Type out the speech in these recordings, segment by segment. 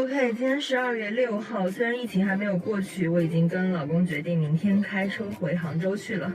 OK， 今天是2月6号，虽然疫情还没有过去，我已经跟老公决定明天开车回杭州去了。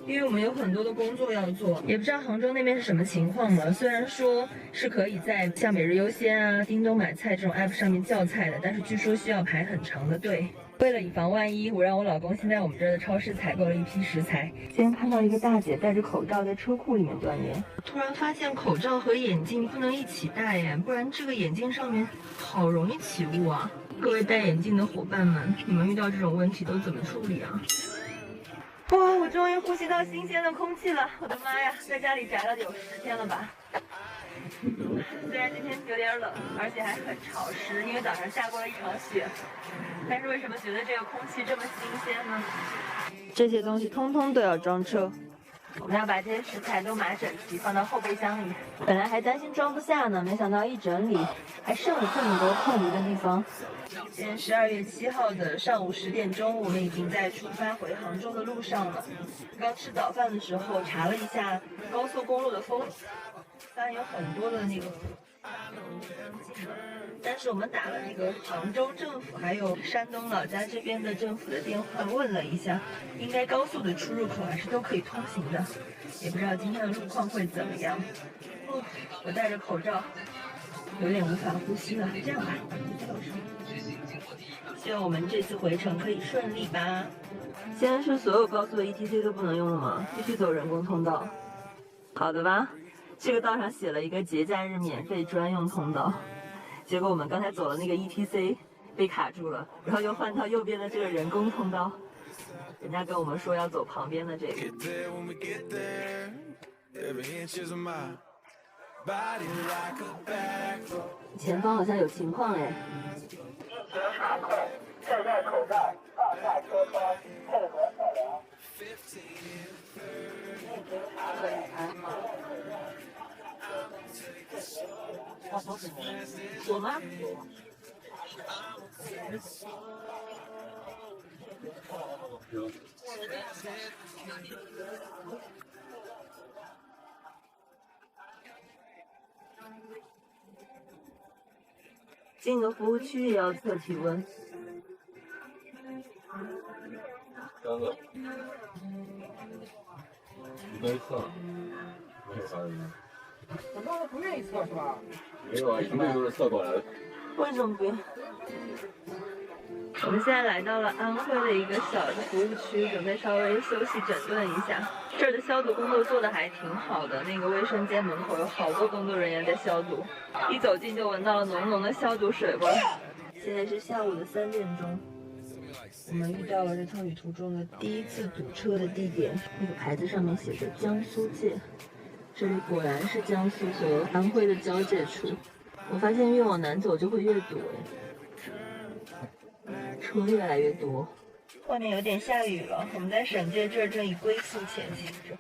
因为我们有很多的工作要做，也不知道杭州那边是什么情况嘛。虽然说是可以在像每日优先啊、叮咚买菜这种 app 上面叫菜的，但是据说需要排很长的队。为了以防万一，我让我老公先在我们这儿的超市采购了一批食材。今天看到一个大姐戴着口罩在车库里面锻炼，突然发现口罩和眼镜不能一起戴耶，不然这个眼镜上面好容易起雾啊。各位戴眼镜的伙伴们，你们遇到这种问题都怎么处理啊？哇，我终于呼吸到新鲜的空气了！我的妈呀，在家里宅了有10天了吧？虽然今天有点冷，而且还很潮湿，因为早上下过了一场雪，但是为什么觉得这个空气这么新鲜呢？这些东西通通都要装车，我们要把这些食材都码整齐，放到后备箱里。本来还担心装不下呢，没想到一整理还剩了这么多空余的地方。今天12月7号的上午10点钟，我们已经在出发回杭州的路上了。刚吃早饭的时候查了一下高速公路的封，发现有很多的那个，但是我们打了那个杭州政府还有山东老家这边的政府的电话问了一下，应该高速的出入口还是都可以通行的，也不知道今天的路况会怎么样。我戴着口罩，有点无法呼吸了。这样吧，希望我们这次回程可以顺利吧。现在是所有高速的 ETC 都不能用了吗？必须走人工通道。好的吧，这个道上写了一个节假日免费专用通道，结果我们刚才走的那个 ETC 被卡住了，然后又换到右边的这个人工通道，人家跟我们说要走旁边的这个。前方好像有情况哎。请查控，佩戴口罩，放下车窗，配合测量。一直查可以查吗？我吗？进个服务区也要测体温。3个，你可以测，没有啥人。很多人不愿意测是吧？没有啊，一路都是测过来的。为什么不要？我们现在来到了安徽的一个小的服务区，准备稍微休息整顿一下。这儿的消毒工作做得还挺好的，那个卫生间门口有好多工作人员在消毒，一走近就闻到了浓浓的消毒水味。现在是下午的3点钟，我们遇到了这趟旅途中的第一次堵车的地点，那个牌子上面写着江苏界，这里果然是江苏和安徽的交界处。我发现越往南走就会越堵车越来越多。外面有点下雨了，我们在省界这儿正以龟速前行着。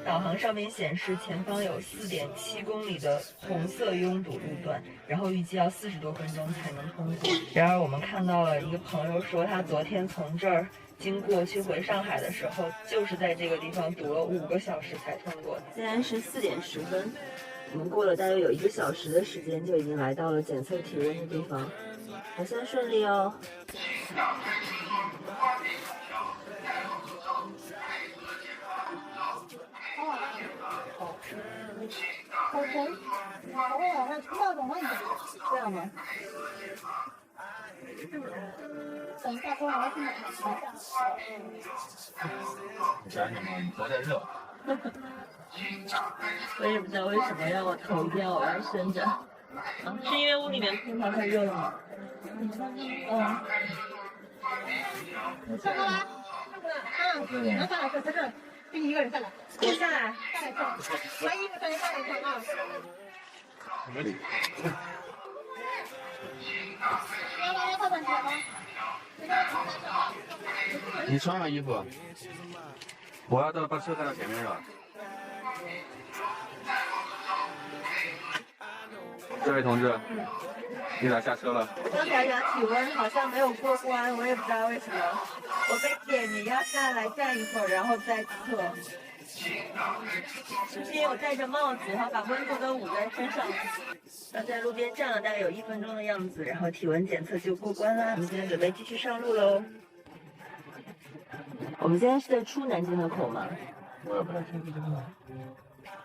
导航上面显示前方有4.7公里的红色拥堵路段，然后预计要40多分钟才能通过。然而我们看到了一个朋友说，他昨天从这儿经过去回上海的时候，就是在这个地方堵了5个小时才通过。现在是4点10分，我们过了大约有1个小时的时间，就已经来到了检测体温的地方，还算顺利哦。这样吗？等一下，过来去买一下。你想什么？你昨天热。我也不知道为什么让我头一定要往外伸着。是因为屋里面空调太热了吗？上来，啊，能上来就在这儿，给你一个人下来。我下来。下来上，把衣服穿上来看啊。要套上去吗？你穿上衣服。我要把车开到前面是吧？这位同志，你咋下车了？刚才量体温好像没有过关，我也不知道为什么。我被点名要下来站一会儿，然后再测。今天我戴着帽子，然后把温度都捂在身上。刚在路边站了大概有1分钟的样子，然后体温检测就过关啦。我们现在准备继续上路喽。我们现在是在出南京的口吗？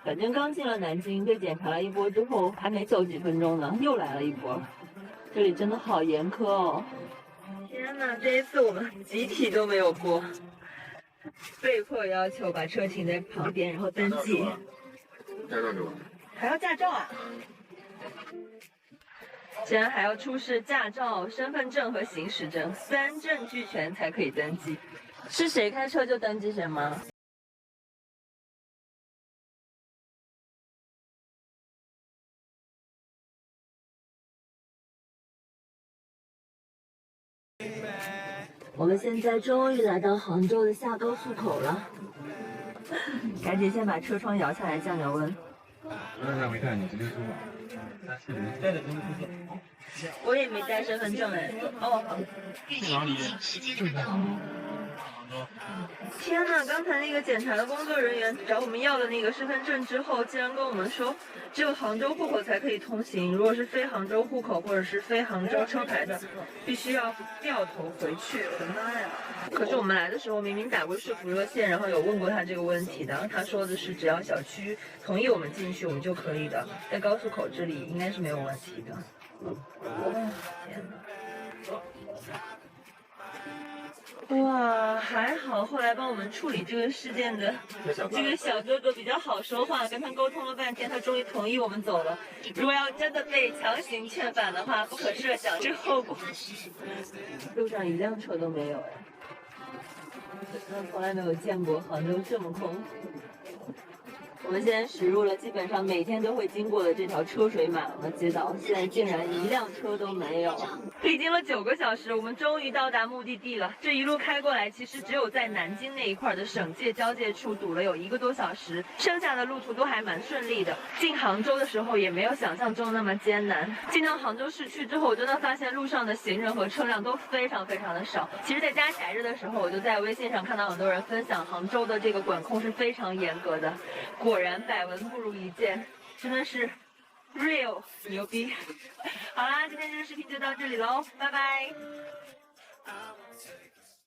反正刚进了南京，被检查了一波之后，还没走几分钟呢，又来了一波。这里真的好严苛哦！天哪，这一次我们集体都没有过，被迫要求把车停在旁边，然后登记。驾照给我。还要驾照啊？竟然还要出示驾照、身份证和行驶证，3证俱全才可以登记。是谁开车就登记谁吗？我们现在终于来到杭州的下高速口了，赶紧先把车窗摇下来降降温。刚才没看你直接说吧。带着东西出我也没带身份证哎。哦，好。去哪里？就是杭州。天呐，刚才那个检查的工作人员找我们要的那个身份证之后，竟然跟我们说，只有杭州户口才可以通行，如果是非杭州户口或者是非杭州车牌的，必须要掉头回去。我的妈呀！可是我们来的时候明明打过市府热线，然后有问过他这个问题的，他说的是只要小区同意我们进去，我们就可以的，在高速口这里应该是没有问题的。天呐！哇，还好后来帮我们处理这个事件的这个小哥哥比较好说话，跟他沟通了半天，他终于同意我们走了。如果要真的被强行劝返的话，不可设想这后果。路上一辆车都没有哎，真的从来没有见过杭州这么空。我们现在驶入了基本上每天都会经过的这条车水马龙的街道，现在竟然一辆车都没有。历经了9个小时，我们终于到达目的地了。这一路开过来，其实只有在南京那一块的省界交界处堵了有1个多小时，剩下的路途都还蛮顺利的。进杭州的时候也没有想象中那么艰难。进到杭州市区之后，我真的发现路上的行人和车辆都非常的少。其实在家宅着的时候，我就在微信上看到很多人分享杭州的这个管控是非常严格的。果然百闻不如一见，真的是 real 牛逼。好啦，今天这个视频就到这里喽，拜拜。